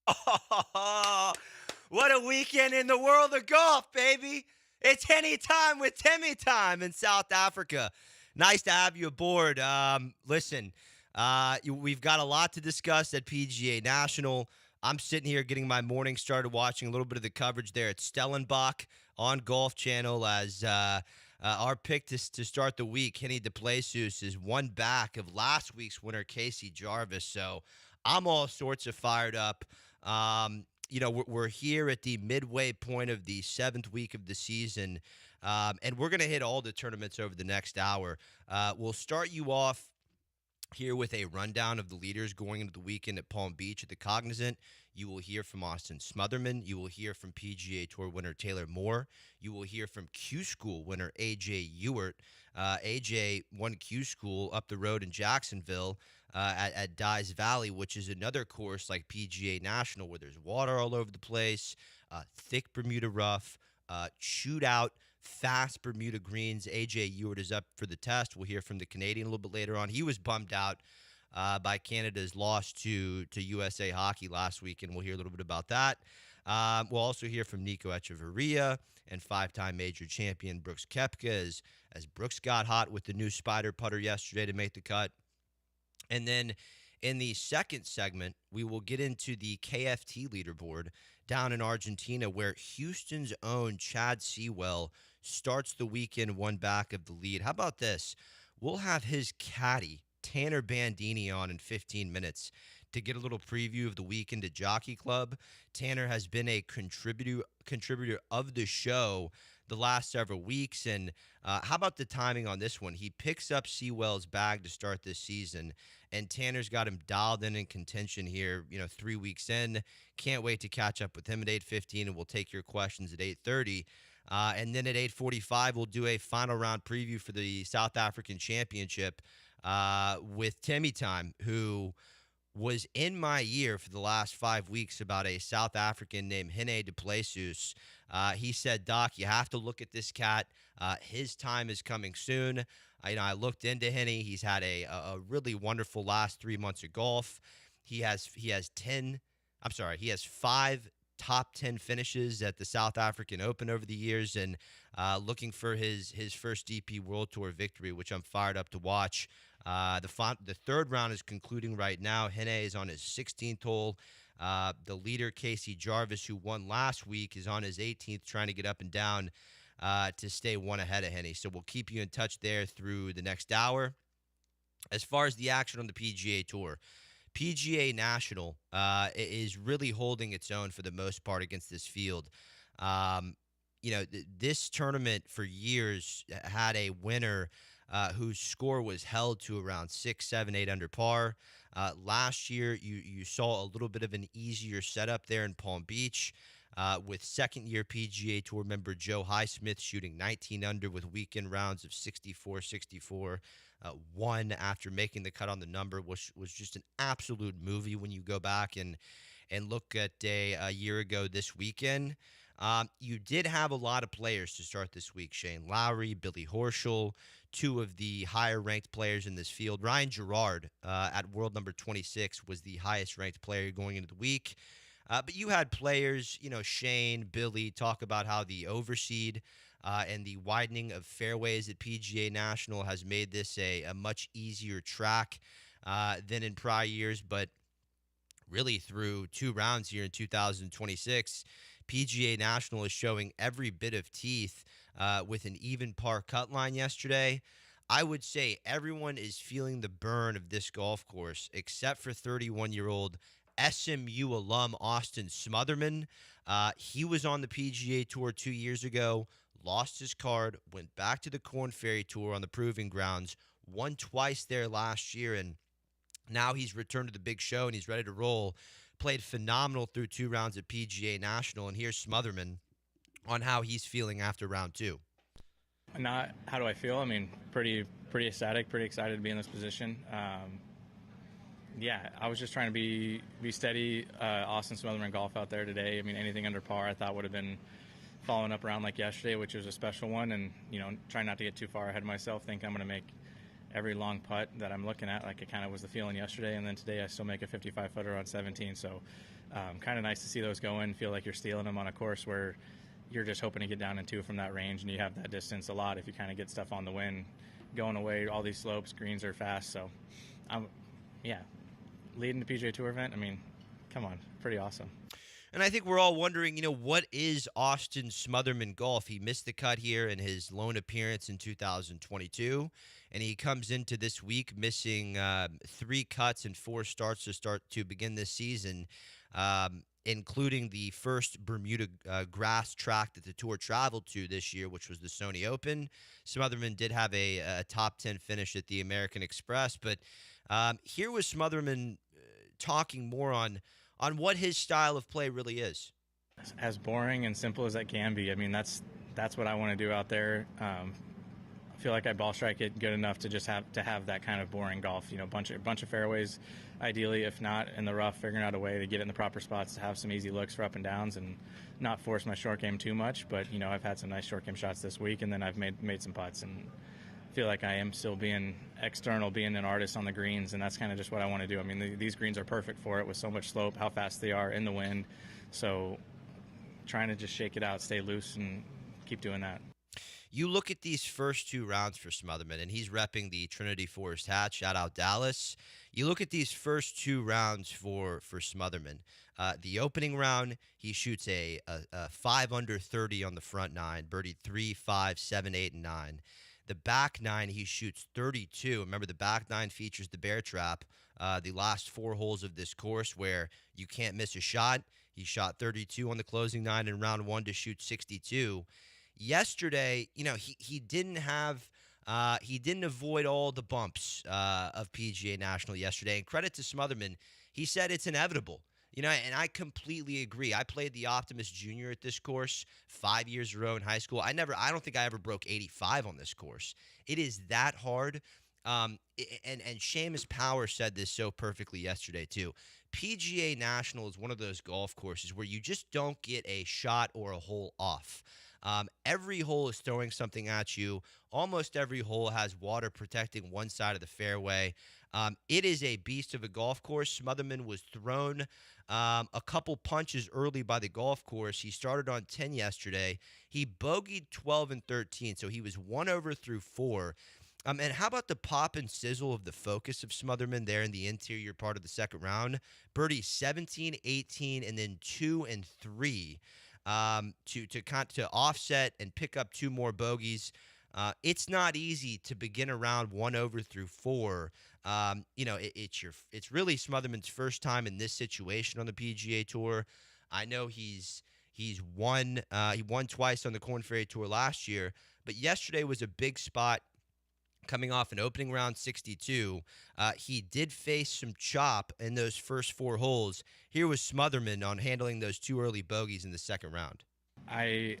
Oh, what a weekend in the world of golf, baby. It's Henny time with Timmy time in South Africa. Nice to have you aboard. We've got a lot to discuss at PGA National. I'm sitting here getting my morning started watching a little bit of the coverage there at Stellenbosch on Golf Channel as our pick to start the week, Henny DePlaceus, is one back of last week's winner, Casey Jarvis. So I'm all sorts of fired up. We're here at the midway point of the seventh week of the season, and we're going to hit all the tournaments over the next hour. We'll start you off here with a rundown of the leaders going into the weekend at Palm Beach at the Cognizant. You will hear from Austin Smotherman. You will hear from PGA Tour winner Taylor Moore. You will hear from Q School winner AJ Ewert. AJ won Q School up the road in Jacksonville at Dyes Valley, which is another course like PGA National where there's water all over the place, thick Bermuda rough, chewed out fast Bermuda greens. AJ Ewert is up for the test. We'll hear from the Canadian a little bit later on. He was bummed out by Canada's loss to USA Hockey last week, and we'll hear a little bit about that. We'll also hear from Nico Echeverria and five-time major champion Brooks Koepka as Brooks got hot with the new Spider putter yesterday to make the cut. And then in the second segment, we will get into the KFT leaderboard down in Argentina, where Houston's own Chad Sewell starts the weekend one back of the lead. How about this? We'll have his caddy, Tanner Bandini, on in 15 minutes to get a little preview of the weekend at Jockey Club. Tanner has been a contributor of the show the last several weeks. And how about the timing on this one? He picks up Sewell's bag to start this season, and Tanner's got him dialed in contention here, 3 weeks in. Can't wait to catch up with him at 8:15, and we'll take your questions at 8:30. And then at 8:45, we'll do a final round preview for the South African Championship with Timmy Time, who was in my ear for the last 5 weeks about a South African named Henny DePlaceus. He said, Doc, you have to look at this cat. His time is coming soon. I looked into Henny. He's had a really wonderful last 3 months of golf. He has 5 top 10 finishes at the South African Open over the years, and looking for his first DP World Tour victory, which I'm fired up to watch. The third round is concluding right now. Henny is on his 16th hole. The leader, Casey Jarvis, who won last week, is on his 18th, trying to get up and down to stay one ahead of Henny. So we'll keep you in touch there through the next hour. As far as the action on the PGA Tour, PGA National is really holding its own for the most part against this field. This tournament for years had a winner whose score was held to around 6, 7, 8 under par. Last year, you saw a little bit of an easier setup there in Palm Beach with second-year PGA Tour member Joe Highsmith shooting 19 under with weekend rounds of 64, 64. One after making the cut on the number, which was just an absolute movie when you go back and look at a year ago this weekend. You did have a lot of players to start this week. Shane Lowry, Billy Horschel, two of the higher-ranked players in this field. Ryan Gerard at world number 26 was the highest-ranked player going into the week. But you had players, Shane, Billy, talk about how the overseed and the widening of fairways at PGA National has made this a much easier track than in prior years. But really through 2 rounds here in 2026, PGA National is showing every bit of teeth with an even par cut line yesterday. I would say everyone is feeling the burn of this golf course except for 31-year-old SMU alum Austin Smotherman. He was on the PGA Tour 2 years ago, lost his card, went back to the Korn Ferry Tour on the Proving Grounds, won twice there last year, and now he's returned to the big show and he's ready to roll. Played phenomenal through 2 rounds at PGA National, and here's Smotherman on how he's feeling after round 2. How do I feel? I mean, pretty ecstatic, pretty excited to be in this position. I was just trying to be steady. Austin Smotherman golf out there today. I mean, anything under par I thought would have been following up around like yesterday, which was a special one, and trying not to get too far ahead of myself. Think I'm going to make every long putt that I'm looking at, like it kind of was the feeling yesterday, and then today I still make a 55 footer on 17. So Kind of nice to see those go in. Feel like you're stealing them on a course where you're just hoping to get down in 2 from that range, and you have that distance a lot if you kind of get stuff on the wind. Going away, all these slopes, greens are fast. So, yeah, leading the PGA Tour event, I mean, come on, pretty awesome. And I think we're all wondering, what is Austin Smotherman golf? He missed the cut here in his lone appearance in 2022, and he comes into this week missing 3 cuts and 4 starts to begin this season, including the first Bermuda grass track that the Tour traveled to this year, which was the Sony Open. Smotherman did have a top 10 finish at the American Express, but here was Smotherman talking more on what his style of play really is. As boring and simple as that can be. I mean, that's what I want to do out there. I feel like I ball strike it good enough to just have that kind of boring golf. Bunch of fairways, ideally. If not in the rough, figuring out a way to get in the proper spots to have some easy looks for up and downs and not force my short game too much. But I've had some nice short game shots this week, and then I've made some putts and feel like I am still being external, being an artist on the greens, and that's kind of just what I want to do. I mean, these greens are perfect for it with so much slope, how fast they are in the wind. So trying to just shake it out, stay loose, and keep doing that. You look at these first 2 rounds for Smotherman, and he's repping the Trinity Forest hat. Shout out Dallas. You look at these first 2 rounds for Smotherman. The opening round, he shoots a 5 under 30 on the front 9, birdied 3, 5, 7, 8, and 9. The back 9, he shoots 32. Remember, the back 9 features the bear trap, the last 4 holes of this course where you can't miss a shot. He shot 32 on the closing 9 in round 1 to shoot 62. Yesterday, he didn't have he didn't avoid all the bumps of PGA National yesterday. And credit to Smotherman, he said it's inevitable. And I completely agree. I played the Optimist Junior at this course 5 years in a row in high school. I don't think I ever broke 85 on this course. It is that hard. And Seamus Power said this so perfectly yesterday too. PGA National is one of those golf courses where you just don't get a shot or a hole off. Every hole is throwing something at you. Almost every hole has water protecting one side of the fairway. It is a beast of a golf course. Smotherman was thrown a couple punches early by the golf course. He started on 10 yesterday. He bogeyed 12 and 13, so he was 1 over through 4. And how about the pop and sizzle of the focus of Smotherman there in the interior part of the second round? Birdie 17, 18, and then 2 and 3 to offset and pick up 2 more bogeys. It's not easy to begin a round 1 over through 4. It's really Smotherman's first time in this situation on the PGA Tour. I know he's won he won twice on the Korn Ferry Tour last year, but yesterday was a big spot. Coming off an opening round 62, he did face some chop in those first 4 holes. Here was Smotherman on handling those 2 early bogeys in the second round. I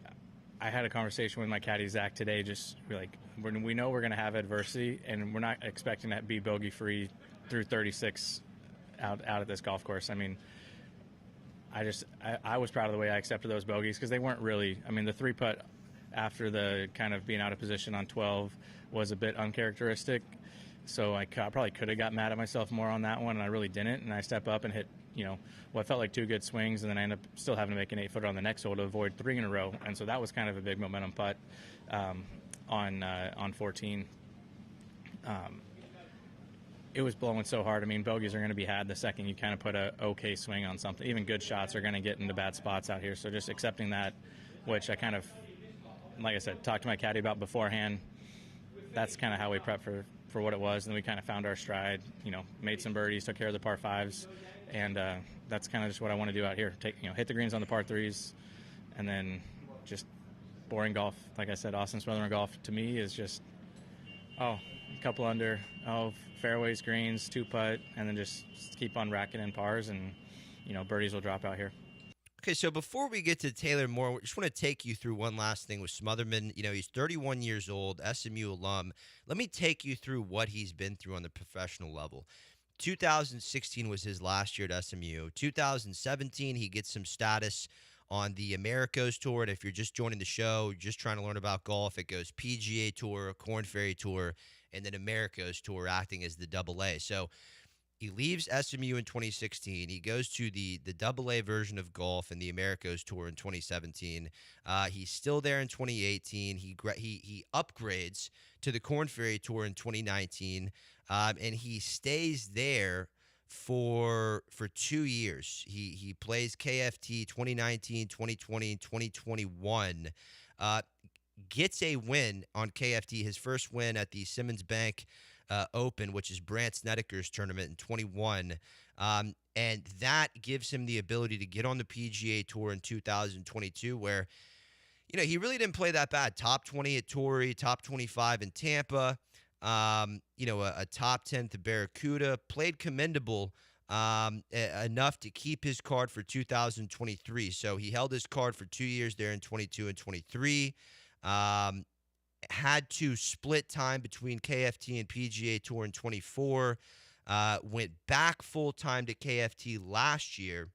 had a conversation with my caddy Zach today. Just like when we know we're going to have adversity, and we're not expecting to be bogey free through 36 out at this golf course. I mean, I was proud of the way I accepted those bogeys because they weren't really. I mean, the 3-putt after the kind of being out of position on 12 was a bit uncharacteristic. So I probably could have got mad at myself more on that one, and I really didn't. And I step up and hit, what felt like 2 good swings, and then I end up still having to make an 8-footer on the next hole to avoid 3 in a row. And so that was kind of a big momentum putt on 14. It was blowing so hard. I mean, bogeys are going to be had the second you kind of put a okay swing on something. Even good shots are going to get into bad spots out here. So just accepting that, which I kind of, like I said, talked to my caddy about beforehand. That's kind of how we prepped for what it was, and then we kind of found our stride. Made some birdies, took care of the par 5s, and that's kind of just what I want to do out here. Hit the greens on the par 3s, and then just boring golf. Like I said, Austin Smotherman golf to me is just a couple under, fairways, greens, 2-putt, and then just keep on racking in pars, and birdies will drop out here. Okay, so before we get to Taylor Moore, I just want to take you through one last thing with Smotherman. He's 31 years old, SMU alum. Let me take you through what he's been through on the professional level. 2016 was his last year at SMU. 2017, he gets some status on the Americos Tour. And if you're just joining the show, just trying to learn about golf, it goes PGA Tour, Korn Ferry Tour, and then Americos Tour acting as the AA. So He leaves SMU in 2016. He goes to the AA version of golf in the Americas Tour in 2017. He's still there in 2018. He upgrades to the Korn Ferry Tour in 2019, and he stays there for 2 years. He plays KFT 2019, 2020, 2021. Gets a win on KFT, his first win at the Simmons Bank Open, which is Brant Snedeker's tournament in 21. And that gives him the ability to get on the PGA Tour in 2022, where, he really didn't play that bad. Top 20 at Torrey, top 25 in Tampa, a top 10 to Barracuda, played commendable enough to keep his card for 2023. So he held his card for 2 years there in 22 and 23. Had to split time between KFT and PGA Tour in 24. Went back full-time to KFT last year.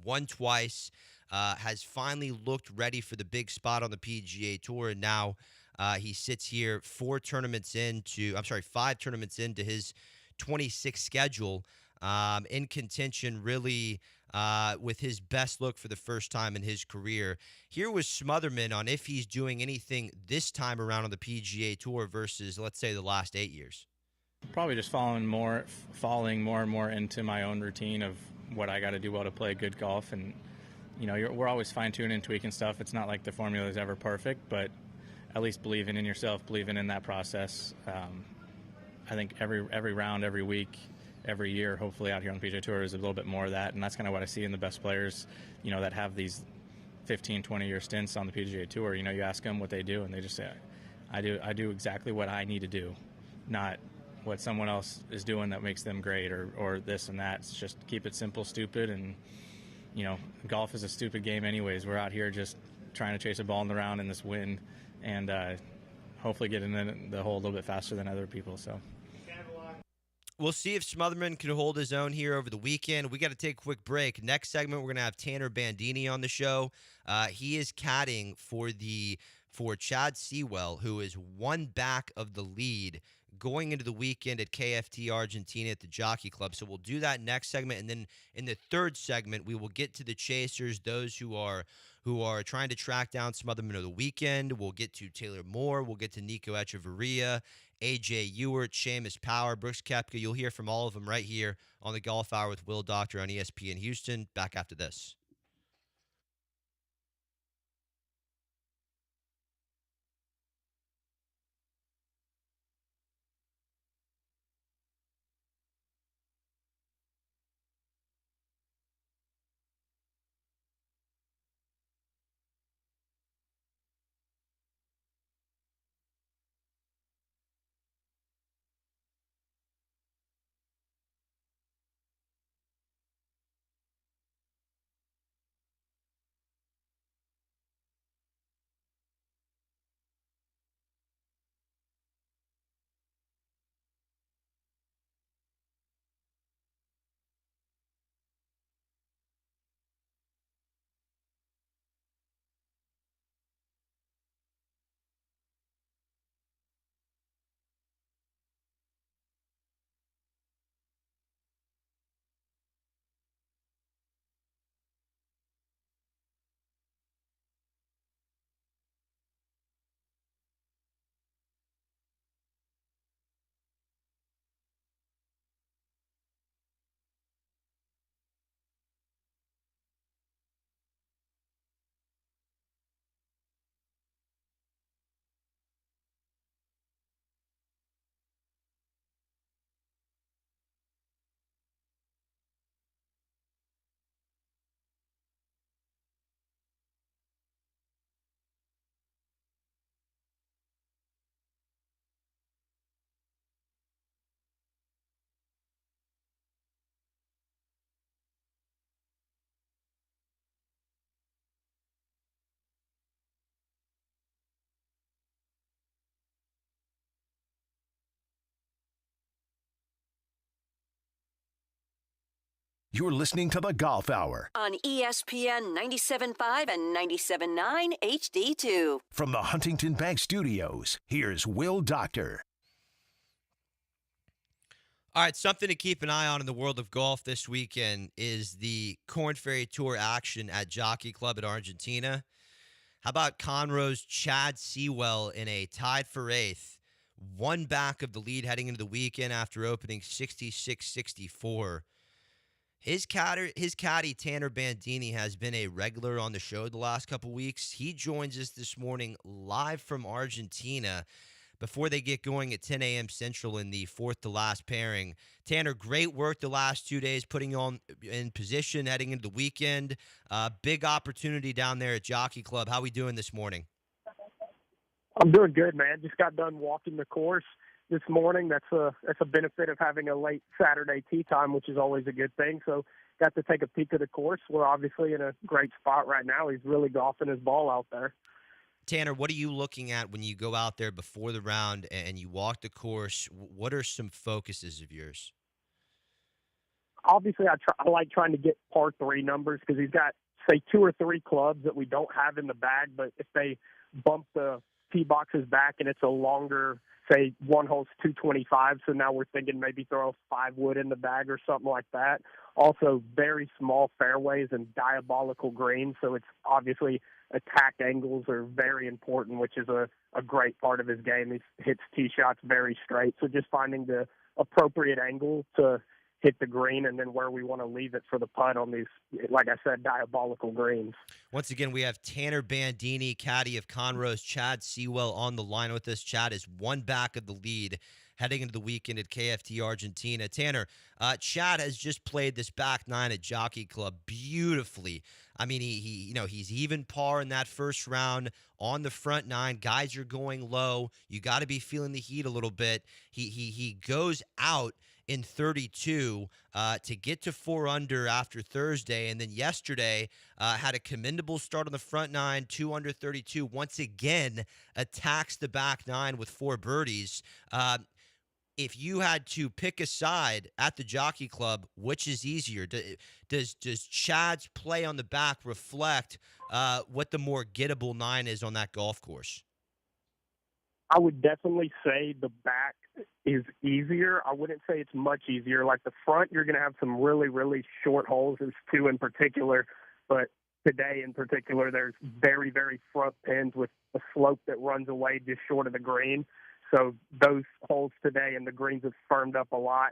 Won twice. Has finally looked ready for the big spot on the PGA Tour. And now he sits here 5 tournaments into his 26 schedule. In contention, really, with his best look for the first time in his career. Here was Smotherman on if he's doing anything this time around on the PGA Tour versus, let's say, the last 8 years. Probably just falling more and more into my own routine of what I got to do well to play good golf. And, we're always fine-tuning and tweaking stuff. It's not like the formula is ever perfect, but at least believing in yourself, believing in that process. I think every round, every week, every year, hopefully out here on the PGA Tour is a little bit more of that, and that's kind of what I see in the best players, that have these 15, 20-year stints on the PGA Tour. You ask them what they do, and they just say, I do exactly what I need to do, not what someone else is doing that makes them great or this and that. It's just keep it simple, stupid, and, golf is a stupid game anyways. We're out here just trying to chase a ball in the round in this wind and hopefully get in the hole a little bit faster than other people, so. We'll see if Smotherman can hold his own here over the weekend. We got to take a quick break. Next segment, we're going to have Tanner Bandini on the show. He is caddying for Chad Sewell, who is one back of the lead going into the weekend at KFT Argentina at the Jockey Club. So we'll do that next segment, and then in the third segment, we will get to the chasers, those who are trying to track down Smotherman over the weekend. We'll get to Taylor Moore. We'll get to Nico Echeverria, AJ Ewart, Seamus Power, Brooks Koepka. You'll hear from all of them right here on the Golf Hour with Will Doctor on ESPN Houston. Back after this. You're listening to the Golf Hour on ESPN 97.5 and 97.9 HD2. From the Huntington Bank Studios, here's Will Doctor. All right, something to keep an eye on in the world of golf this weekend is the Corn Ferry Tour action at Jockey Club at Argentina. How about Conroe's Chad Sewell in a tied for eighth, one back of the lead heading into the weekend after opening 66-64. His caddy Tanner Bandini has been a regular on the show the last couple weeks. He joins us this morning live from Argentina before they get going at 10 a.m. Central in the fourth to last pairing. Tanner, great work the last 2 days putting you on in position heading into the weekend. Big opportunity down there at Jockey Club. How we doing this morning? I'm doing good, man. Just got done walking the course this morning. That's a benefit of having a late Saturday tee time, which is always a good thing. So got to take a peek of the course. We're obviously in a great spot right now. He's really golfing his ball out there. Tanner, what are you looking at when you go out there before the round and you walk the course? What are some focuses of yours? Obviously, I like trying to get par 3 numbers because he's got, say, 2 or 3 clubs that we don't have in the bag. But if they bump the tee boxes back and it's a longer, say, one hole's 225, so now we're thinking maybe throw a 5 wood in the bag or something like that. Also, very small fairways and diabolical greens, so it's obviously attack angles are very important, which is a great part of his game. He hits tee shots very straight, so just finding the appropriate angle to hit the green and then where we want to leave it for the putt on these, like I said, diabolical greens. Once again, we have Tanner Bandini, caddy of Conroe's Chad Sewell, on the line with us. Chad is one back of the lead heading into the weekend at KFT Argentina. Tanner, Chad has just played this back nine at Jockey Club beautifully. I mean, he's even par in that first round on the front nine. Guys are going low. You got to be feeling the heat a little bit. He goes out in 32 to get to 4 under after Thursday, and then yesterday had a commendable start on the front nine, 2 under 32. Once again, attacks the back nine with 4 birdies. If you had to pick a side at the Jockey Club, which is easier? Does Chad's play on the back reflect what the more gettable nine is on that golf course? I would definitely say the back is easier. I wouldn't say it's much easier. Like the front, you're going to have some really, really short holes. There's 2 in particular, but today in particular, there's very, very front pins with a slope that runs away just short of the green. So those holes today and the greens have firmed up a lot.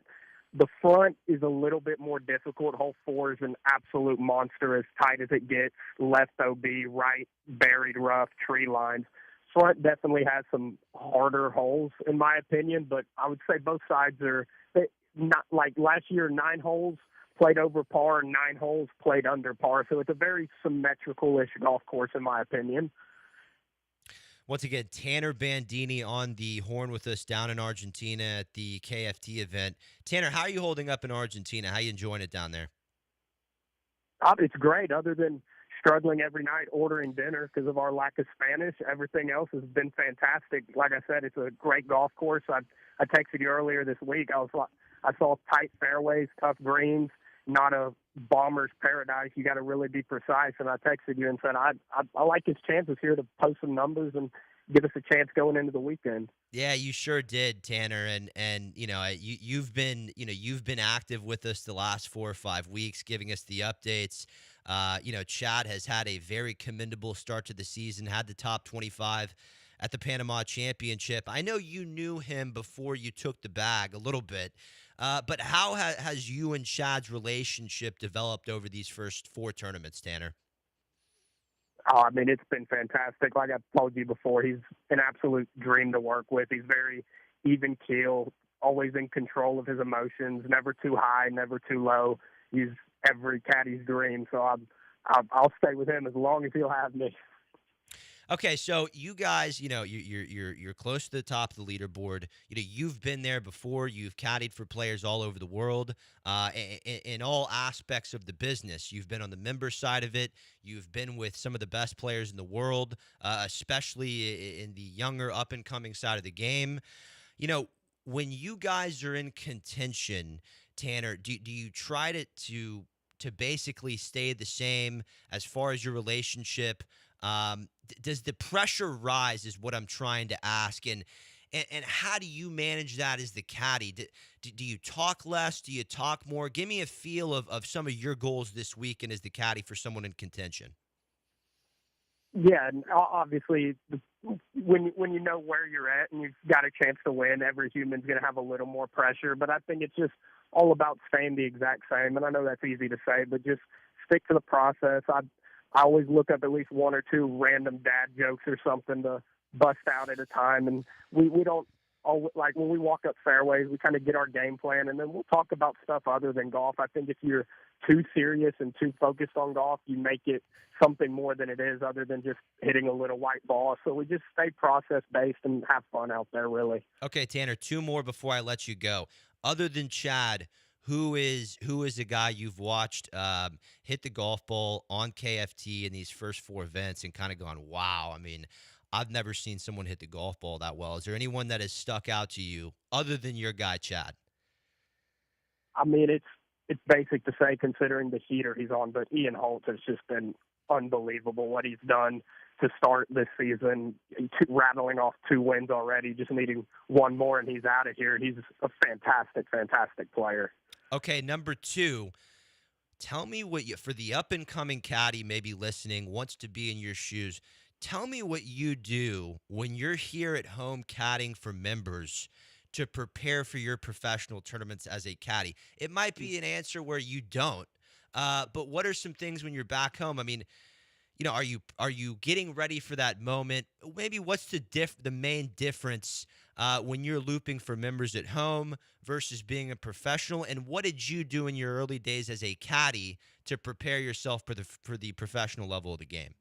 The front is a little bit more difficult. Hole 4 is an absolute monster, as tight as it gets. Left OB, right buried rough, tree lines. Front definitely has some harder holes, in my opinion, but I would say both sides are not like last year, 9 holes played over par, 9 holes played under par. So it's a very symmetrical-ish golf course, in my opinion. Once again, Tanner Bandini on the horn with us down in Argentina at the KFT event. Tanner, how are you holding up in Argentina? How are you enjoying it down there? It's great, other than struggling every night ordering dinner because of our lack of Spanish. Everything else has been fantastic. Like I said, it's a great golf course. I texted you earlier this week. I saw tight fairways, tough greens, not a bomber's paradise. You got to really be precise. And I texted you and said I like his chances here to post some numbers and give us a chance going into the weekend. Yeah, you sure did, Tanner, and you've been active with us the last 4 or 5 weeks, giving us the updates. Chad has had a very commendable start to the season, had the top 25 at the Panama Championship. I know you knew him before you took the bag a little bit, but how has you and Chad's relationship developed over these first 4 tournaments, Tanner? Oh, I mean, it's been fantastic. Like I've told you before, he's an absolute dream to work with. He's very even keel, always in control of his emotions, never too high, never too low. He's every caddy's dream. So I'll stay with him as long as he'll have me. Okay, so you guys, you're close to the top of the leaderboard. You've been there before. You've caddied for players all over the world, in all aspects of the business. You've been on the member side of it. You've been with some of the best players in the world, especially in the younger, up-and-coming side of the game. When you guys are in contention, Tanner, do you try to basically stay the same as far as your relationship? Does the pressure rise is what I'm trying to ask. And how do you manage that as the caddy? Do you talk less? Do you talk more? Give me a feel of some of your goals this weekend as the caddy for someone in contention. Yeah, and obviously, when you know where you're at and you've got a chance to win, every human's going to have a little more pressure. But I think it's just all about staying the exact same. And I know that's easy to say, but just stick to the process. I always look up at least one or two random dad jokes or something to bust out at a time. And we don't like when we walk up fairways, we kind of get our game plan, and then we'll talk about stuff other than golf. I think if you're too serious and too focused on golf, you make it something more than it is, other than just hitting a little white ball. So we just stay process based and have fun out there, really. Okay, Tanner, two more before I let you go. Other than Chad, who is a guy you've watched hit the golf ball on KFT in these first four events and kind of gone, wow? I mean, I've never seen someone hit the golf ball that well. Is there anyone that has stuck out to you other than your guy, Chad? I mean, it's basic to say considering the heater he's on, but Ian Holt has just been unbelievable what he's done to start this season, rattling off 2 wins already, just needing one more and he's out of here. He's a fantastic, fantastic player. Okay, number 2, tell me what you, for the up-and-coming caddy maybe listening, wants to be in your shoes, tell me what you do when you're here at home caddying for members to prepare for your professional tournaments as a caddy. It might be an answer where you don't, but what are some things when you're back home? I mean, you know, are you getting ready for that moment? Maybe what's the main difference when you're looping for members at home versus being a professional? And what did you do in your early days as a caddy to prepare yourself for the professional level of the game?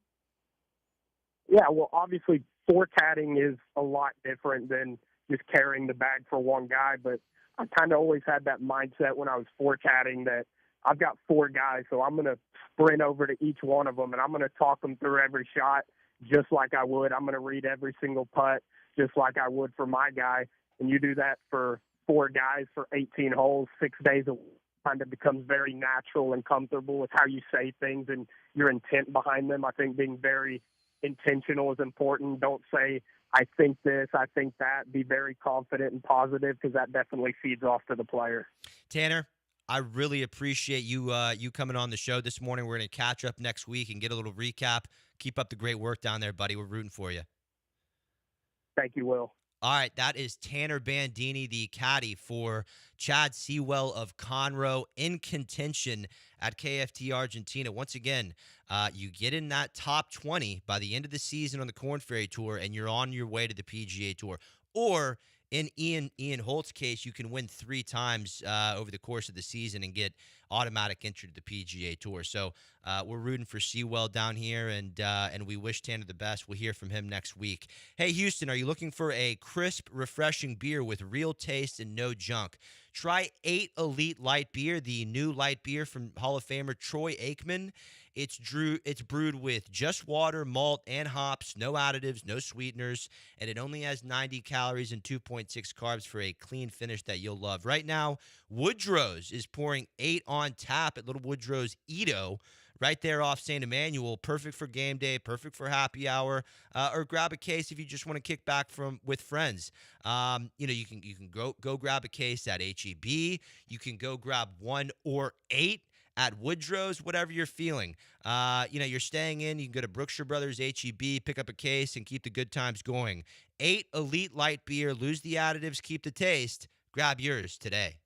Yeah, well, obviously, caddying is a lot different than just carrying the bag for one guy. But I kind of always had that mindset when I was caddying that I've got 4 guys, so I'm going to sprint over to each one of them, and I'm going to talk them through every shot just like I would. I'm going to read every single putt just like I would for my guy. And you do that for 4 guys for 18 holes, 6 days a week. Kind of becomes very natural and comfortable with how you say things and your intent behind them. I think being very intentional is important. Don't say, I think this, I think that. Be very confident and positive because that definitely feeds off to the player. Tanner, I really appreciate you you coming on the show this morning. We're going to catch up next week and get a little recap. Keep up the great work down there, buddy. We're rooting for you. Thank you, Will. All right, that is Tanner Bandini, the caddy for Chad Sewell of Conroe, in contention at KFT Argentina. Once again, you get in that top 20 by the end of the season on the Korn Ferry Tour, and you're on your way to the PGA Tour. Or in Ian Holt's case, you can win 3 times over the course of the season and get automatic entry to the PGA Tour. So we're rooting for Sewell down here, and we wish Tanner the best. We'll hear from him next week. Hey, Houston, are you looking for a crisp, refreshing beer with real taste and no junk? Try 8 Elite Light Beer, the new light beer from Hall of Famer Troy Aikman. It's brewed with just water, malt, and hops, no additives, no sweeteners, and it only has 90 calories and 2.6 carbs for a clean finish that you'll love. Right now, Woodrow's is pouring 8 on tap at Little Woodrow's Edo, right there off St. Emmanuel. Perfect for game day, perfect for happy hour, or grab a case if you just want to kick back with friends. You can go grab a case at HEB. You can go grab 1 or 8 at Woodrow's, whatever you're feeling. You're staying in, you can go to Brookshire Brothers HEB, pick up a case, and keep the good times going. 8 Elite Light Beer, lose the additives, keep the taste. Grab yours today.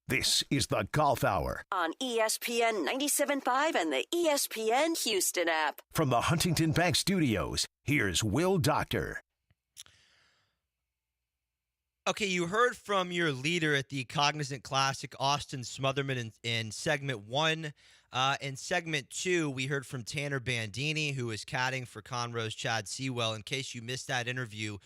This is the Golf Hour On ESPN 97.5 and the ESPN Houston app. from the Huntington Bank Studios. Here's Will Doctor. Okay, you heard from your leader at the Cognizant Classic, Austin Smotherman, in segment 1. In segment 2, we heard from Tanner Bandini, who is caddying for Conroe's Chad Sewell. In case you missed that interview,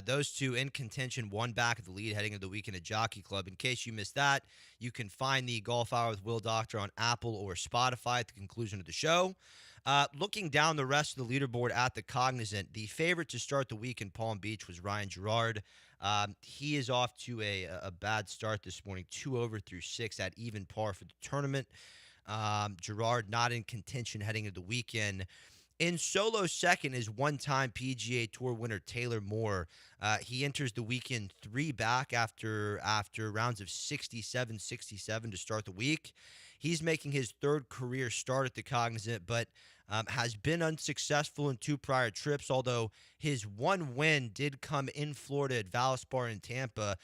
those two in contention, one back at the lead heading into the weekend at Jockey Club. In case you missed that, you can find the Golf Hour with Will Doctor on Apple or Spotify at the conclusion of the show. Looking down the rest of the leaderboard at the Cognizant, the favorite to start the week in Palm Beach was Ryan Gerard. He is off to a bad start this morning, 2 over through 6 at even par for the tournament. Gerard not in contention heading into the weekend. In solo second is one-time PGA Tour winner Taylor Moore. He enters the weekend 3 back after rounds of 67 to start the week. He's making his 3rd career start at the Cognizant, but has been unsuccessful in 2 prior trips, although his 1 win did come in Florida at Valspar in Tampa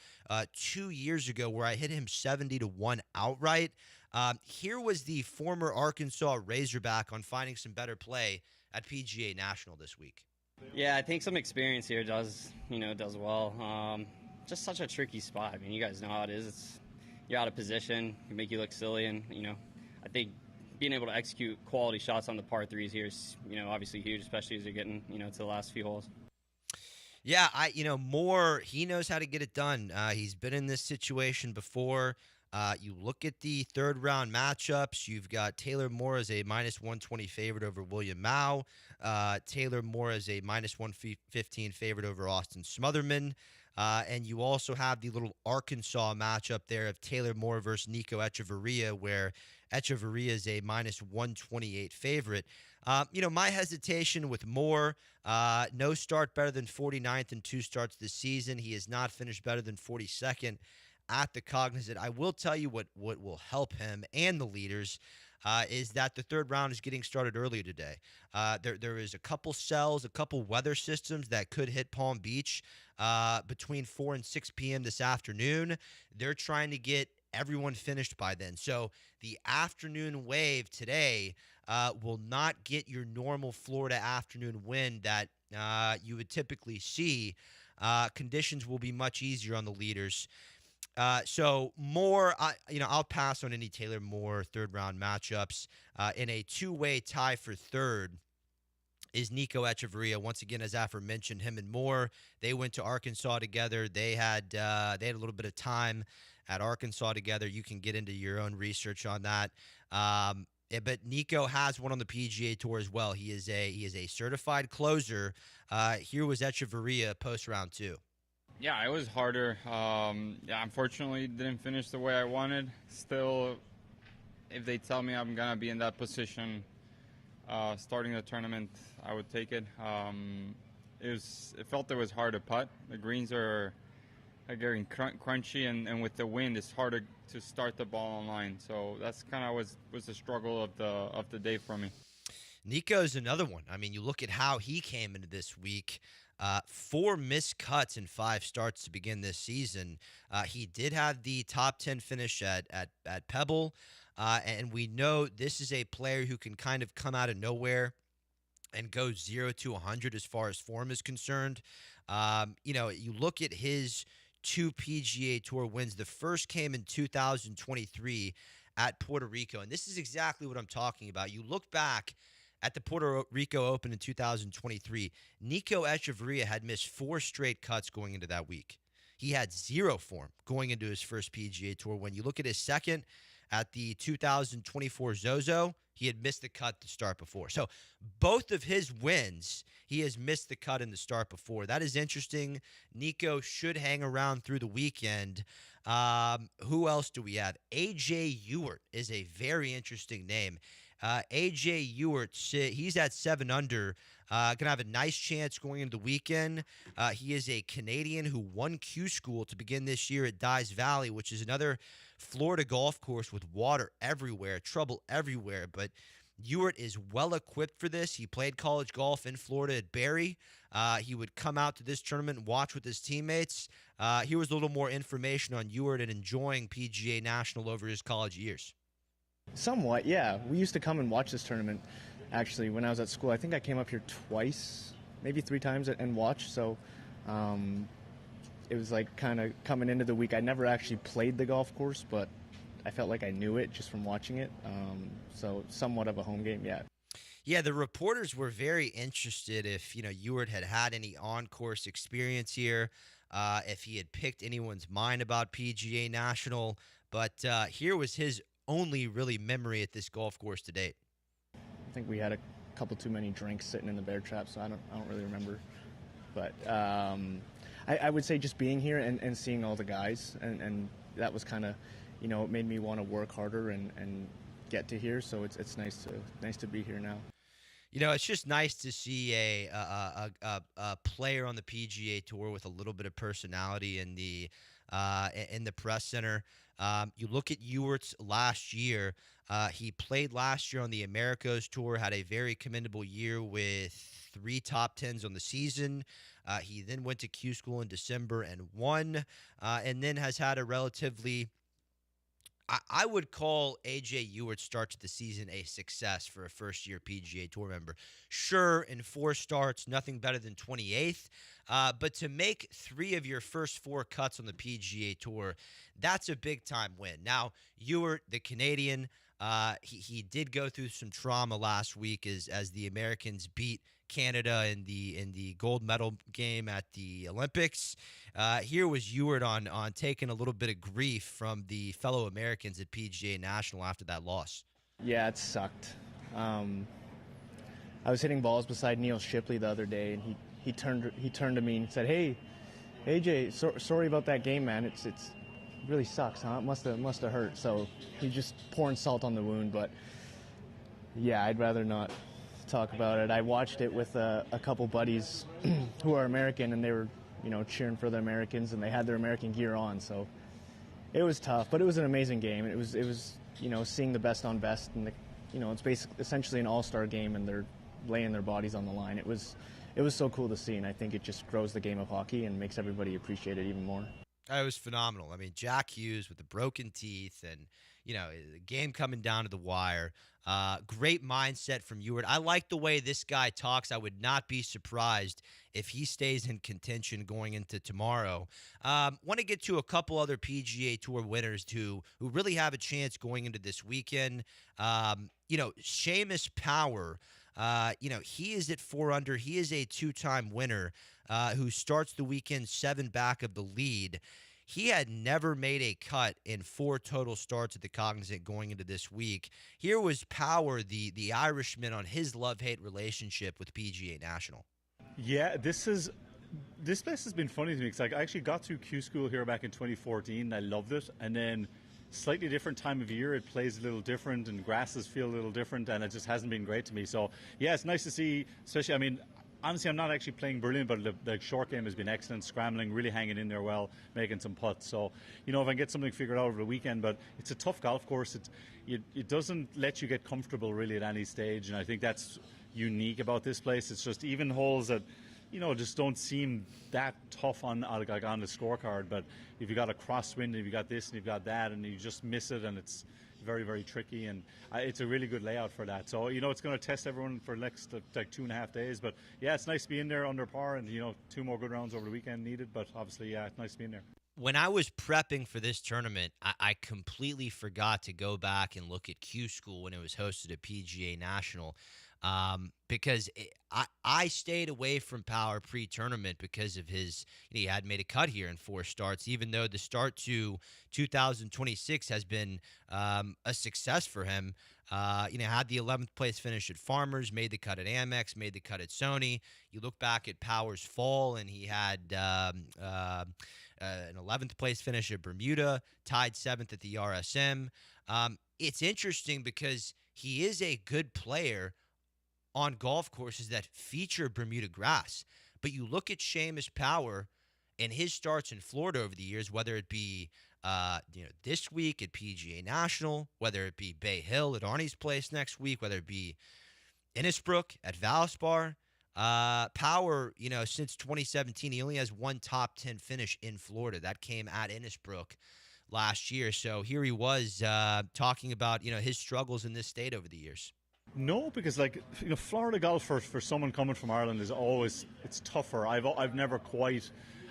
2 years ago, where I hit him 70-1 outright. Here was the former Arkansas Razorback on finding some better play at PGA National this week. Yeah, I think some experience here does well. Just such a tricky spot. I mean, you guys know how it is. You're out of position, can make you look silly, and I think being able to execute quality shots on the par 3s here is obviously huge, especially as you're getting to the last few holes. Yeah, Moore, he knows how to get it done. He's been in this situation before. You look at the 3rd round matchups. You've got Taylor Moore as a -120 favorite over William Mao. Taylor Moore as a -115 favorite over Austin Smotherman. And you also have the little Arkansas matchup there of Taylor Moore versus Nico Echeverria, where Echeverria is a -128 favorite. My hesitation with Moore, no start better than 49th in 2 starts this season. He has not finished better than 42nd at the Cognizant. I will tell you what will help him and the leaders is that the 3rd round is getting started earlier today. There is a couple cells, a couple weather systems that could hit Palm Beach between 4 and 6 p.m. this afternoon. They're trying to get everyone finished by then. So the afternoon wave today will not get your normal Florida afternoon wind that you would typically see. Conditions will be much easier on the leaders. So Moore, I'll pass on any Taylor Moore 3rd round matchups. In a 2-way tie for 3rd is Nico Echeverria. Once again, as aforementioned, him and Moore, they went to Arkansas together. They had a little bit of time at Arkansas together. You can get into your own research on that. But Nico has one on the PGA Tour as well. He is a certified closer. Here was Echeverria post round 2. Yeah, it was harder. Unfortunately, didn't finish the way I wanted. Still, if they tell me I'm gonna be in that position starting the tournament, I would take it. It felt it was hard to putt. The greens are getting crunchy, and with the wind, it's harder to start the ball on line. So that's kind of was the struggle of the day for me. Nico's another one. I mean, you look at how he came into this week. 4 missed cuts in 5 starts to begin this season. He did have the top 10 finish at Pebble, and we know this is a player who can kind of come out of nowhere and go 0 to 100 as far as form is concerned. You look at his 2 PGA Tour wins. The first came in 2023 at Puerto Rico, and this is exactly what I'm talking about. You look back at the Puerto Rico Open in 2023, Nico Echeverria had missed 4 straight cuts going into that week. He had 0 form going into his first PGA Tour. When you look at his second at the 2024 Zozo, he had missed the cut to start before. So both of his wins, he has missed the cut in the start before. That is interesting. Nico should hang around through the weekend. Who else do we have? A.J. Ewart is a very interesting name. A.J. Ewart, he's at 7 under. Going to have a nice chance going into the weekend. He is a Canadian who won Q School to begin this year at Dyes Valley, which is another Florida golf course with water everywhere, trouble everywhere. But Ewart is well equipped for this. He played college golf in Florida at Barry. He would come out to this tournament and watch with his teammates. Here was a little more information on Ewart and enjoying PGA National over his college years. Somewhat, yeah. We used to come and watch this tournament, actually, when I was at school. I think I came up here twice, maybe 3 times, and watched. So it was like kind of coming into the week. I never actually played the golf course, but I felt like I knew it just from watching it. So somewhat of a home game, yeah. Yeah, the reporters were very interested if, Ewart had any on-course experience here, if he had picked anyone's mind about PGA National. But here was his only really memory at this golf course to date. I think we had a couple too many drinks sitting in the bear trap, so I don't really remember. But I would say just being here and seeing all the guys, and that was kind of, it made me want to work harder and get to here. So it's nice to be here now. It's just nice to see a player on the PGA Tour with a little bit of personality in the press center. You look at Ewart's last year. He played last year on the Americas Tour, had a very commendable year with 3 top 10s on the season. He then went to Q School in December and won, and then has had a relatively, I would call A.J. Ewart's start to the season a success for a first-year PGA Tour member. Sure, in 4 starts, nothing better than 28th, but to make 3 of your first 4 cuts on the PGA Tour, that's a big-time win. Now, Ewart, the Canadian, he did go through some trauma last week as the Americans beat Canada in the gold medal game at the Olympics. Here was Ewart on taking a little bit of grief from the fellow Americans at PGA National after that loss. Yeah, it sucked. I was hitting balls beside Neil Shipley the other day, and he turned to me and said, "Hey, AJ, sorry about that game, man. It's really sucks, huh? It must have hurt." So he's just pouring salt on the wound. But yeah, I'd rather not talk about it. I watched it with a couple buddies who are American, and they were cheering for the Americans, and they had their American gear on. So it was tough, but it was an amazing game. It was seeing the best on best, and it's essentially an all-star game, and they're laying their bodies on the line. It was so cool to see, and I think it just grows the game of hockey and makes everybody appreciate it even more. It was phenomenal. I mean, Jack Hughes with the broken teeth and, the game coming down to the wire. Great mindset from Ewart. I like the way this guy talks. I would not be surprised if he stays in contention going into tomorrow. Want to get to a couple other PGA Tour winners who really have a chance going into this weekend. Seamus Power, he is at 4 under. He is a 2-time winner who starts the weekend 7 back of the lead. He had never made a cut in 4 total starts at the Cognizant going into this week. Here was Power, the Irishman, on his love-hate relationship with PGA National. Yeah, this place has been funny to me because I actually got through Q School here back in 2014. I loved it, and then slightly different time of year. It plays a little different, and grasses feel a little different, and it just hasn't been great to me. So yeah, it's nice to see. Especially, honestly, I'm not actually playing brilliant, but the short game has been excellent, scrambling, really hanging in there well, making some putts. So, if I can get something figured out over the weekend, but it's a tough golf course. It doesn't let you get comfortable really at any stage, and I think that's unique about this place. It's just even holes that, just don't seem that tough on the scorecard. But if you got a crosswind, and if you got this and you've got that, and you just miss it, and it's very, very tricky, and it's a really good layout for that. So, it's going to test everyone for the next 2.5 days. But, yeah, it's nice to be in there under par, and, 2 more good rounds over the weekend needed. But, obviously, yeah, it's nice to be in there. When I was prepping for this tournament, I completely forgot to go back and look at Q School when it was hosted at PGA National. Because I stayed away from Power pre-tournament because of his, he had made a cut here in 4 starts, even though the start to 2026 has been a success for him. Had the 11th place finish at Farmers, made the cut at Amex, made the cut at Sony. You look back at Power's fall, and he had an 11th place finish at Bermuda, tied 7th at the RSM. It's interesting because he is a good player on golf courses that feature Bermuda grass. But you look at Seamus Power, And his starts in Florida over the years, whether it be this week at PGA National, whether it be Bay Hill at Arnie's Place next week, whether it be Innisbrook at Valspar, Power, since 2017, he only has one top 10 finish in Florida. That came at Innisbrook last year. So here he was talking about, his struggles in this state over the years. No, because Florida golf for someone coming from Ireland is always, it's tougher. I've never quite.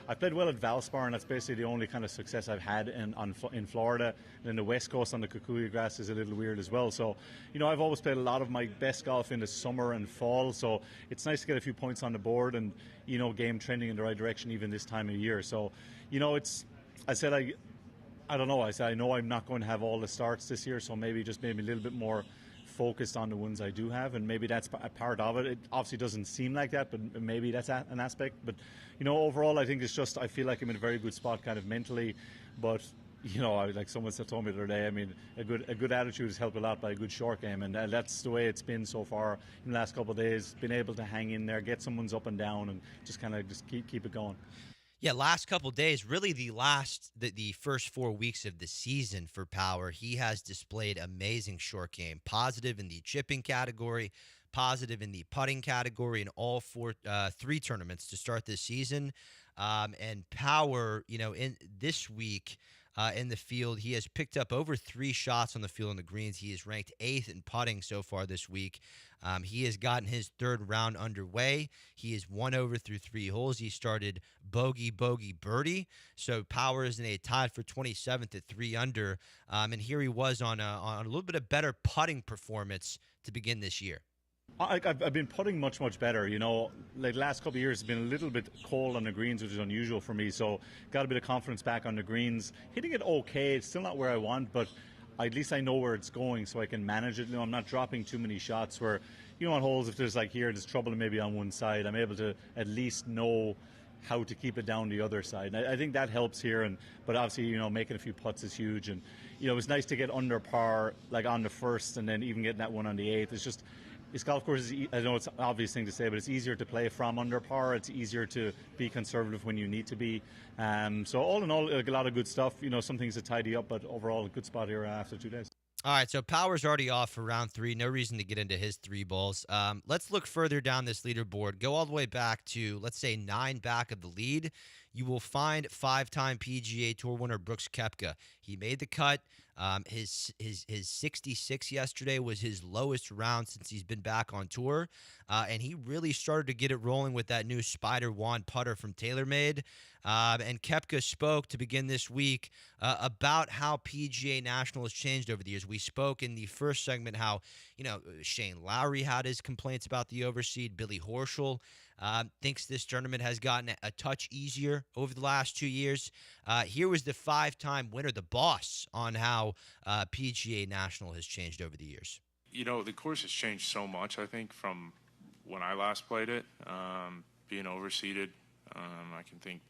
I played well at Valspar, and that's basically the only kind of success I've had in Florida. And then the West Coast on the Kikuyu grass is a little weird as well. So, I've always played a lot of my best golf in the summer and fall. So it's nice to get a few points on the board and, game trending in the right direction even this time of year. So, I don't know. I said I know I'm not going to have all the starts this year, so maybe just maybe a little bit more focused on the ones I do have, and maybe that's a part of it. It obviously doesn't seem like that, but maybe that's an aspect. But overall, I think it's just I feel like I'm in a very good spot, kind of mentally. But like someone told me the other day, I mean, a good attitude is helped a lot by a good short game, and that's the way it's been so far in the last couple of days. Been able to hang in there, get someone's up and down, and just kind of keep it going. Yeah, last couple of days, really the first 4 weeks of the season for Power, he has displayed amazing short game. Positive in the chipping category, positive in the putting category in all three tournaments to start this season. And Power, in this week in the field, he has picked up over 3 shots on the field on the greens. He is ranked 8th in putting so far this week. He has gotten his third round underway. He is 1 over through 3 holes. He started bogey, birdie. So Power is in a tied for 27th at 3 under. And here he was on a little bit of better putting performance to begin this year. I've been putting much better. Like last couple of years, it's been a little bit cold on the greens, which is unusual for me. So got a bit of confidence back on the greens. Hitting it okay. It's still not where I want, but at least I know where it's going, so I can manage it. I'm not dropping too many shots where, on holes, if there's there's trouble maybe on one side, I'm able to at least know how to keep it down the other side. And I think that helps here. But obviously, making a few putts is huge. And, it was nice to get under par, like on the first, and then even getting that one on the 8th. It's just, this golf course is, I know it's an obvious thing to say, but it's easier to play from under par. It's easier to be conservative when you need to be. So all in all, a lot of good stuff. Some things to tidy up, but overall, a good spot here after 2 days. All right, so Power's already off for round 3. No reason to get into his 3 balls. Let's look further down this leaderboard. Go all the way back to, let's say, 9 back of the lead. You will find 5-time PGA Tour winner Brooks Koepka. He made the cut. His 66 yesterday was his lowest round since he's been back on tour. And he really started to get it rolling with that new Spider Wand putter from TaylorMade. And Koepka spoke to begin this week about how PGA National has changed over the years. We spoke in the first segment how, Shane Lowry had his complaints about the overseed. Billy Horschel thinks this tournament has gotten a touch easier over the last 2 years. Here was the 5-time winner, the boss, on how PGA National has changed over the years. The course has changed so much, I think, from when I last played it. Being overseeded, I can think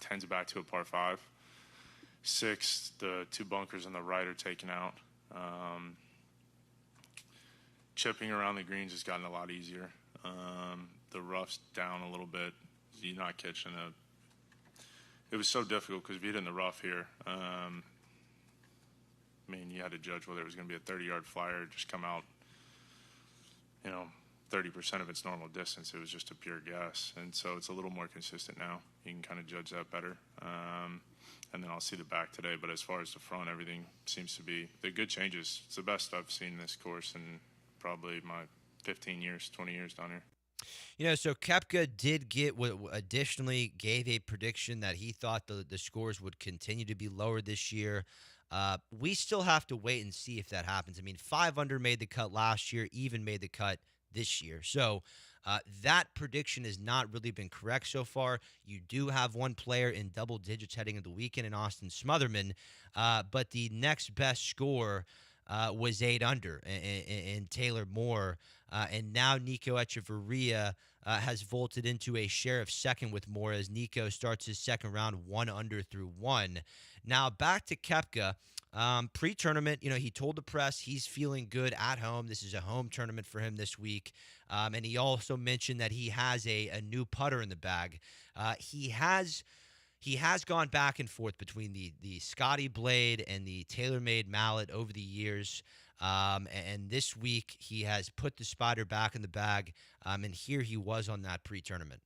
10's back to a par 5. 6, the 2 bunkers on the right are taken out. Chipping around the greens has gotten a lot easier. The rough's down a little bit. You're not catching it was so difficult because if you hit in the rough here, you had to judge whether it was going to be a 30-yard flyer or just come out, 30% of its normal distance. It was just a pure guess. And so it's a little more consistent now. You can kind of judge that better. And then I'll see the back today. But as far as the front, everything seems to be the good changes. It's the best I've seen this course in probably my 15 years, 20 years down here. So Koepka did additionally gave a prediction that he thought the scores would continue to be lower this year. We still have to wait and see if that happens. 5 under made the cut last year, even made the cut this year. So that prediction has not really been correct so far. You do have one player in double digits heading into the weekend in Austin Smotherman, but the next best score was 8 under in Taylor Moore. And now Nico Echeverria has vaulted into a share of second with Moore as Nico starts his second round 1 under through 1. Now back to Koepka. Pre-tournament, he told the press he's feeling good at home. This is a home tournament for him this week. And he also mentioned that he has a new putter in the bag. He has he has gone back and forth between the Scotty blade and the TaylorMade mallet over the years. And this week he has put the Spider back in the bag, and here he was on that pre-tournament.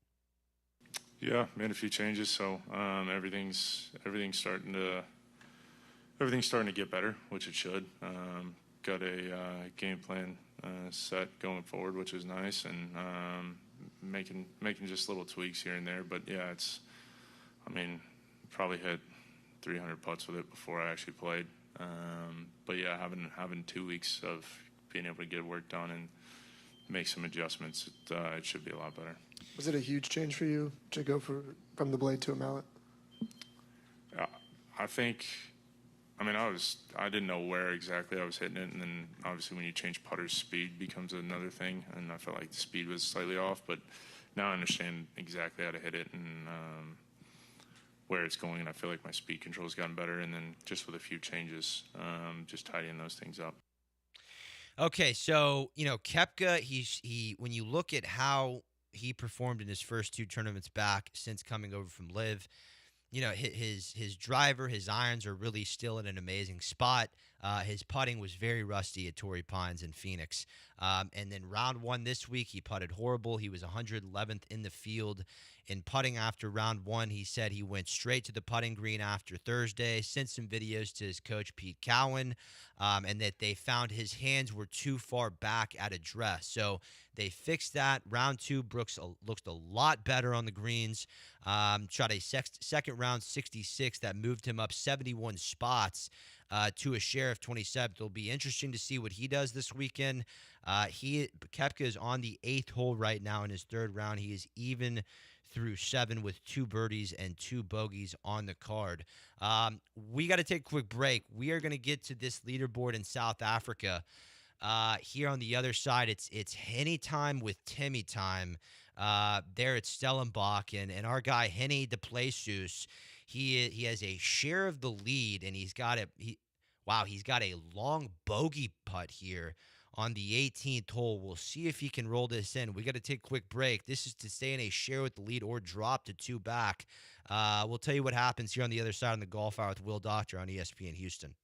Yeah, made a few changes, so everything's starting to get better, which it should. Got a game plan set going forward, which is nice, and making just little tweaks here and there. But yeah, probably hit 300 putts with it before I actually played. But yeah, having 2 weeks of being able to get work done and make some adjustments, it should be a lot better. Was it a huge change for you to go from the blade to a mallet? I didn't know where exactly I was hitting it, and then obviously when you change putters, speed becomes another thing, and I felt like the speed was slightly off, but now I understand exactly how to hit it and where it's going, and I feel like my speed control has gotten better, and then just with a few changes, just tidying those things up. Okay, so Koepka, he when you look at how he performed in his first 2 tournaments back since coming over from LIV, his driver, his irons are really still in an amazing spot. His putting was very rusty at Torrey Pines and Phoenix. And then round 1 this week, he putted horrible. He was 111th in the field in putting after round 1. He said he went straight to the putting green after Thursday, sent some videos to his coach, Pete Cowan, and that they found his hands were too far back at address. So they fixed that. Round 2, Brooks looked a lot better on the greens. Shot a second round 66 that moved him up 71 spots to a share of 27th. It'll be interesting to see what he does this weekend. Koepka is on the 8th hole right now in his 3rd round. He is even through 7 with 2 birdies and 2 bogeys on the card. We got to take a quick break. We are going to get to this leaderboard in South Africa. Here on the other side, it's Henny time with Timmy time. There at Stellenbosch, and our guy Henny de Plessis, he has a share of the lead, and he's got a long bogey putt here on the 18th hole. We'll see if he can roll this in. We got to take a quick break. This is to stay in a share with the lead or drop to 2 back. We'll tell you what happens here on the other side on the Golf Hour with Will Doctor on ESPN Houston.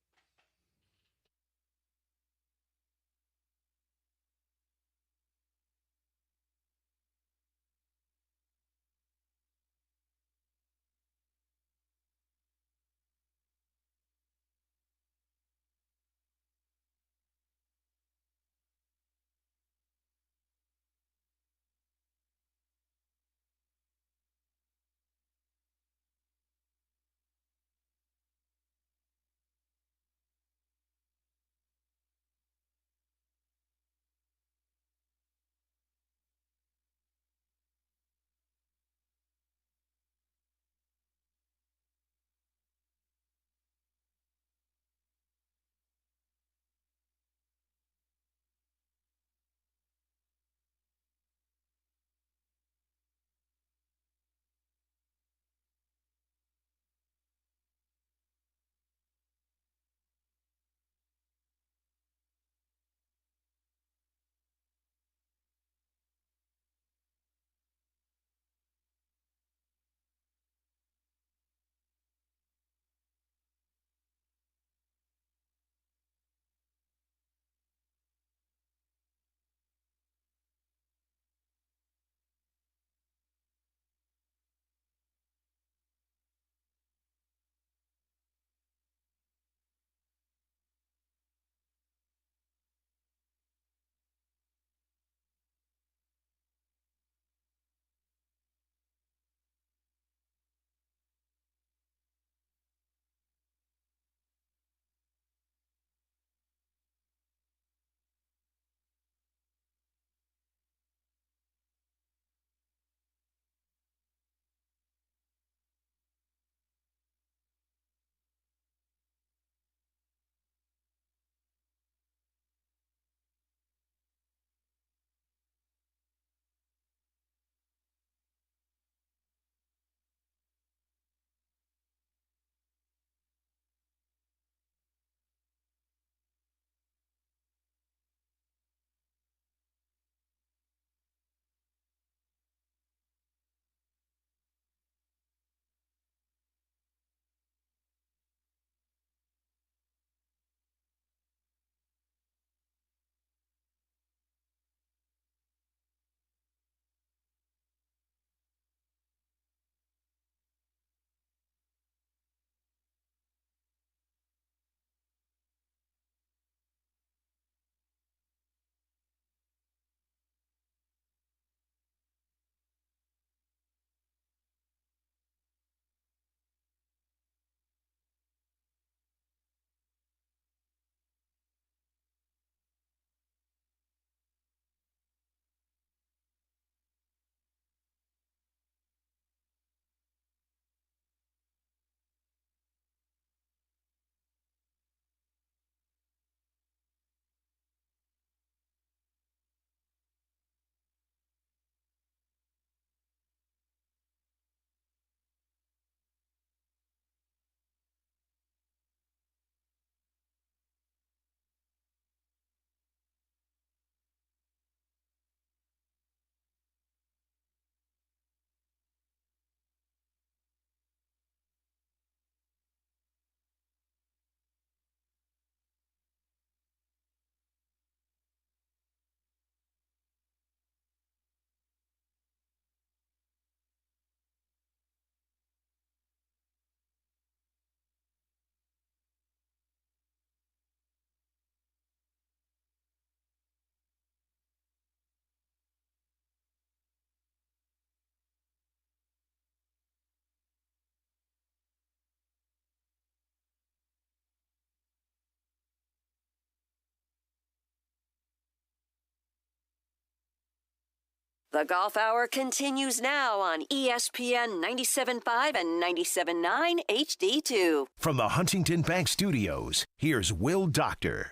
The Golf Hour continues now on ESPN 97.5 and 97.9 HD2. From the Huntington Bank Studios, here's Will Doctor.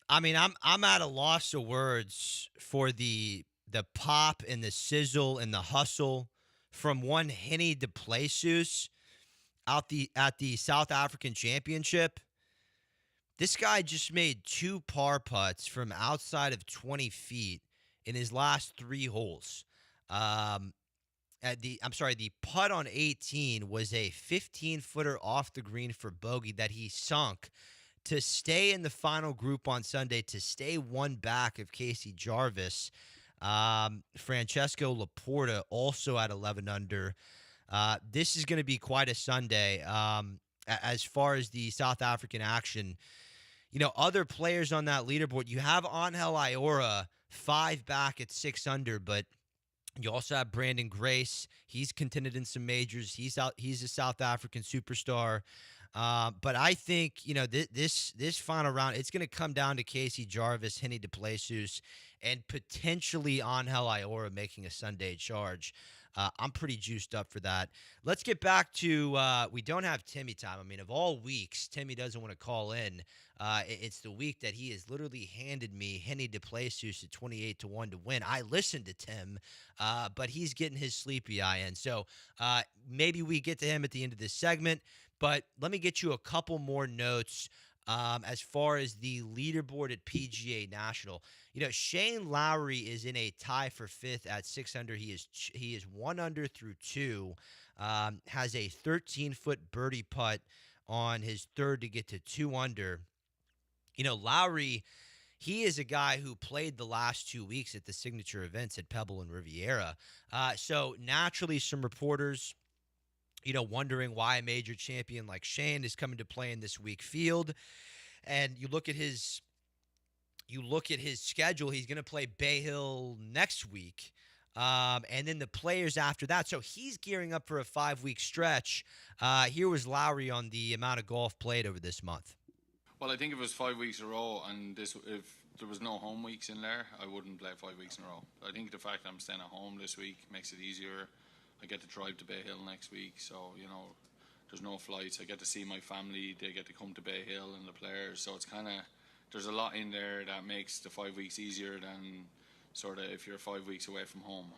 I mean, I'm at a loss of words for the pop and the sizzle and the hustle from one Henny de Plessis at the South African Championship. This guy just made 2 par putts from outside of 20 feet in his last 3 holes. The putt on 18 was a 15-footer off the green for bogey that he sunk to stay in the final group on Sunday, to stay one back of Casey Jarvis. Francesco Laporta also at 11 under. This is going to be quite a Sunday as far as the South African action. You know, other players on that leaderboard, you have Angel Iora 5 back at 6 under, but you also have Brandon Grace. He's contended in some majors. He's a South African superstar. But I think, you know, this final round, it's going to come down to Casey Jarvis, Henny de Plessis, and potentially Angel Iora making a Sunday charge. I'm pretty juiced up for that. Let's get back to we don't have Timmy time. I mean, of all weeks, Timmy doesn't want to call in. It's the week that he has literally handed me Henny de Plessis at 28-1 to win. I listened to Tim, but he's getting his sleepy eye in. So maybe we get to him at the end of this segment. But let me get you a couple more notes as far as the leaderboard at PGA National. You know, Shane Lowry is in a tie for 5th at 6 under. He is 1 under through 2. Has a 13-foot birdie putt on his 3rd to get to 2 under. You know, Lowry, he is a guy who played the last 2 weeks at the signature events at Pebble and Riviera. So naturally, some reporters, you know, wondering why a major champion like Shane is coming to play in this weak field. And you look at his schedule, he's going to play Bay Hill next week. And then the players after that. So he's gearing up for a 5-week stretch. Here was Lowry on the amount of golf played over this month. Well, I think if it was 5 weeks in a row and if there was no home weeks in there, I wouldn't play 5 weeks in a row. I think the fact that I'm staying at home this week makes it easier. I get to drive to Bay Hill next week, so, you know, there's no flights. I get to see my family. They get to come to Bay Hill and the players. So it's kind of, there's a lot in there that makes the 5 weeks easier than sort of if you're 5 weeks away from home.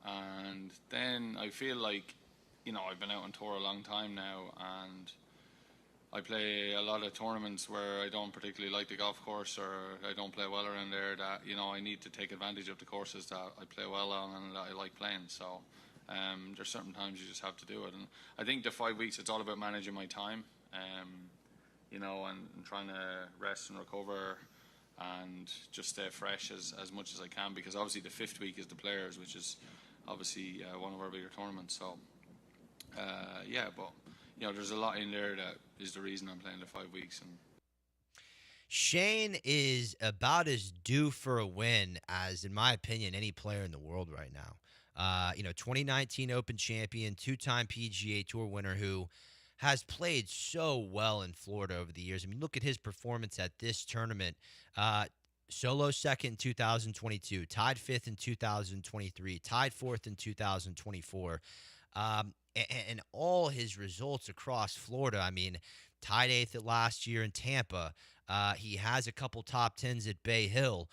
And then I feel like, you know, I've been out on tour a long time now, and I play a lot of tournaments where I don't particularly like the golf course, or I don't play well around there, that, you know, I need to take advantage of the courses that I play well on and that I like playing. So there's certain times you just have to do it. And I think the 5 weeks, it's all about managing my time, you know, and trying to rest and recover and just stay fresh as much as I can, because obviously the 5th week is the players, which is obviously one of our bigger tournaments. So, yeah, but, you know, there's a lot in there that is the reason I'm playing the 5 weeks. And Shane is about as due for a win as, in my opinion, any player in the world right now. You know, 2019 Open champion, 2-time PGA Tour winner who has played so well in Florida over the years. I mean, look at his performance at this tournament. Solo 2nd in 2022, tied 5th in 2023, tied 4th in 2024. And all his results across Florida. I mean, tied 8th at last year in Tampa. He has a couple top 10s at Bay Hill.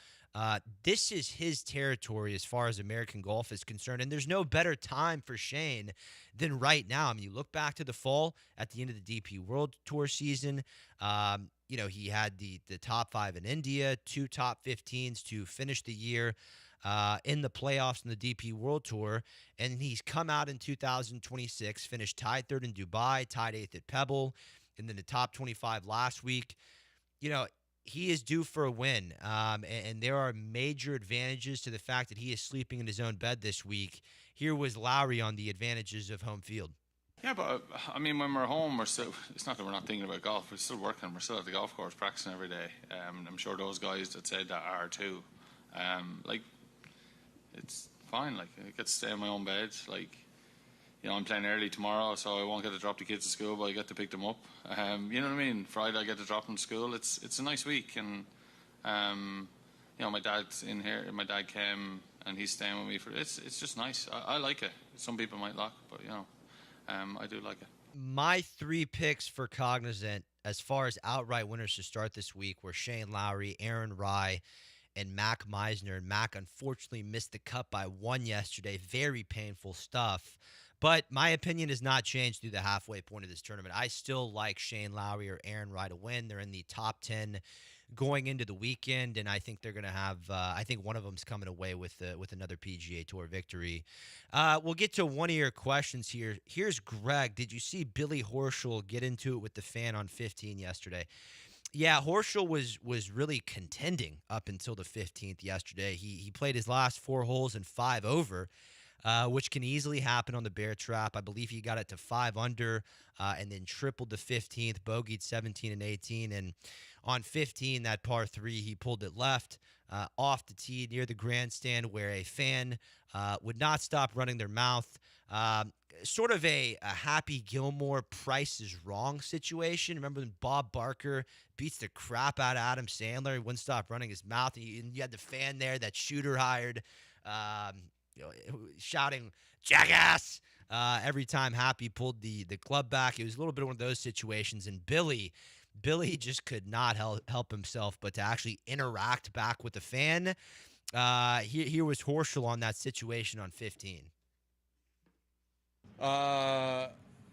This is his territory as far as American golf is concerned, and there's no better time for Shane than right now. I mean, you look back to the fall at the end of the DP World Tour season. You know, he had the top 5 in India, 2 top 15s to finish the year in the playoffs in the DP World Tour, and he's come out in 2026, finished tied 3rd in Dubai, tied 8th at Pebble, and then the top 25 last week. You know, he is due for a win, and there are major advantages to the fact that he is sleeping in his own bed this week. Here was Lowry on the advantages of home field. yeah, but I mean, when we're home, we're still, it's not that we're not thinking about golf, we're still working, we're still at the golf course practicing every day. I'm sure those guys that said that are too. Like, it's fine, like, I get to stay in my own bed. Like, you know, I'm playing early tomorrow, so I won't get to drop the kids to school, but I get to pick them up. You know what I mean? Friday I get to drop them to school. It's a nice week, and you know, my dad's in here. My dad came and he's staying with me for it's just nice. I like it. Some people might lack, but you know, I do like it. My 3 picks for Cognizant as far as outright winners to start this week were Shane Lowry, Aaron Rye, and Mac Meisner. And Mac unfortunately missed the cut by 1 yesterday. Very painful stuff. But my opinion has not changed through the halfway point of this tournament. I still like Shane Lowry or Aaron Rye to win. They're in the top 10 going into the weekend, and I think they're going to have I think one of them's coming away with another PGA Tour victory. We'll get to one of your questions here. Here's Greg. Did you see Billy Horschel get into it with the fan on 15 yesterday? Yeah, Horschel was really contending up until the 15th yesterday. He played his last 4 holes in 5 over, which can easily happen on the bear trap. I believe he got it to 5 under and then tripled the 15th, bogeyed 17 and 18. And on 15, that par 3, he pulled it left off the tee near the grandstand where a fan would not stop running their mouth. Sort of a Happy Gilmore Price is Wrong situation. Remember when Bob Barker beats the crap out of Adam Sandler? He wouldn't stop running his mouth. And you had the fan there that Shooter hired, shouting, "Jackass!" Every time Happy pulled the club back. It was a little bit of one of those situations. And Billy just could not help himself but to actually interact back with the fan. Here was Horschel on that situation on 15. I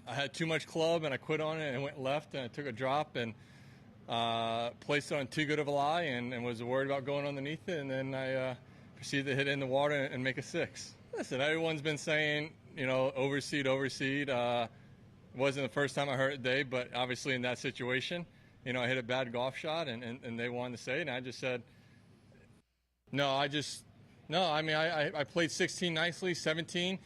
had too much club and I quit on it and went left and I took a drop and placed it on too good of a lie and was worried about going underneath it, and then I proceeded to hit it in the water and make a 6. Listen, everyone's been saying, you know, overseed. Wasn't the first time I heard it today, but obviously in that situation, you know, I hit a bad golf shot and they wanted to say it, and I just said, I played 16 nicely, 17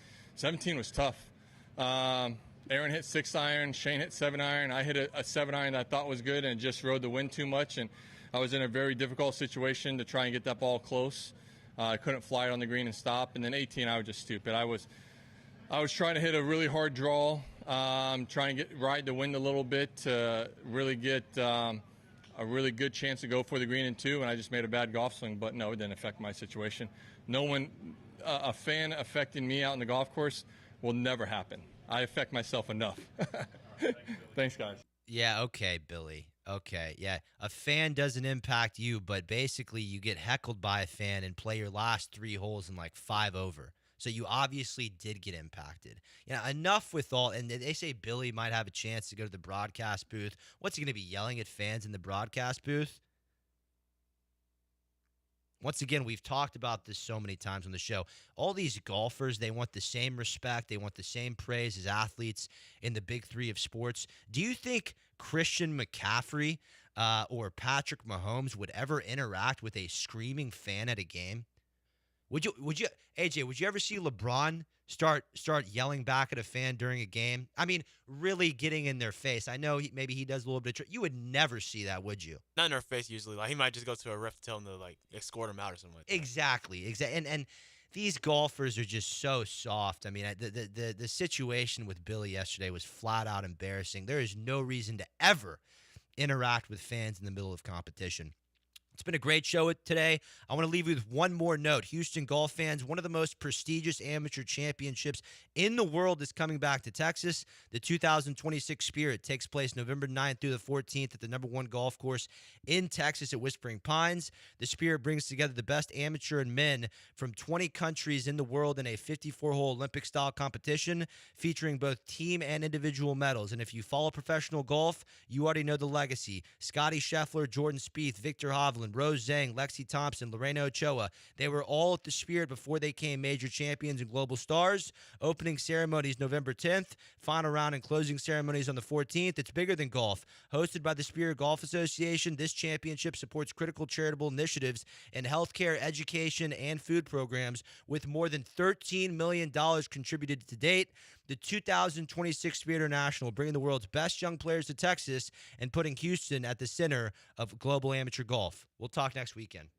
was tough. Aaron hit 6-iron, Shane hit 7-iron. I hit a 7-iron that I thought was good and just rode the wind too much, and I was in a very difficult situation to try and get that ball close. I couldn't fly it on the green and stop. And then 18, I was just stupid. I was trying to hit a really hard draw, trying to ride the wind a little bit to really get a really good chance to go for the green in 2, and I just made a bad golf swing. But no, it didn't affect my situation. No one, a fan affecting me out in the golf course will never happen. I affect myself enough. Thanks, guys. Yeah, okay, Billy. Okay, yeah. A fan doesn't impact you, but basically you get heckled by a fan and play your last 3 holes in like 5 over. So you obviously did get impacted. You know, enough with all, and they say Billy might have a chance to go to the broadcast booth. What's he going to be yelling at fans in the broadcast booth? Once again, we've talked about this so many times on the show. All these golfers, they want the same respect. They want the same praise as athletes in the big 3 of sports. Do you think Christian McCaffrey or Patrick Mahomes would ever interact with a screaming fan at a game? Would you, AJ, would you ever see LeBron start yelling back at a fan during a game? I mean, really getting in their face. I know maybe he does a little bit of you would never see that, would you? Not in their face usually. Like he might just go to a ref to tell him to like escort him out or something like that. Exactly. And these golfers are just so soft. I mean, the situation with Billy yesterday was flat out embarrassing. There is no reason to ever interact with fans in the middle of competition. It's been a great show today. I want to leave you with one more note. Houston golf fans, one of the most prestigious amateur championships in the world is coming back to Texas. The 2026 Spirit takes place November 9th through the 14th at the #1 golf course in Texas at Whispering Pines. The Spirit brings together the best amateur and men from 20 countries in the world in a 54-hole Olympic-style competition featuring both team and individual medals. And if you follow professional golf, you already know the legacy. Scotty Scheffler, Jordan Spieth, Victor Hovland, Rose Zhang, Lexi Thompson, Lorena Ochoa. They were all at the Spirit before they became major champions and global stars. Opening ceremonies November 10th. Final round and closing ceremonies on the 14th. It's bigger than golf. Hosted by the Spirit Golf Association, this championship supports critical charitable initiatives in healthcare, education, and food programs with more than $13 million contributed to date. The 2026 Spirit International, bringing the world's best young players to Texas and putting Houston at the center of global amateur golf. We'll talk next weekend.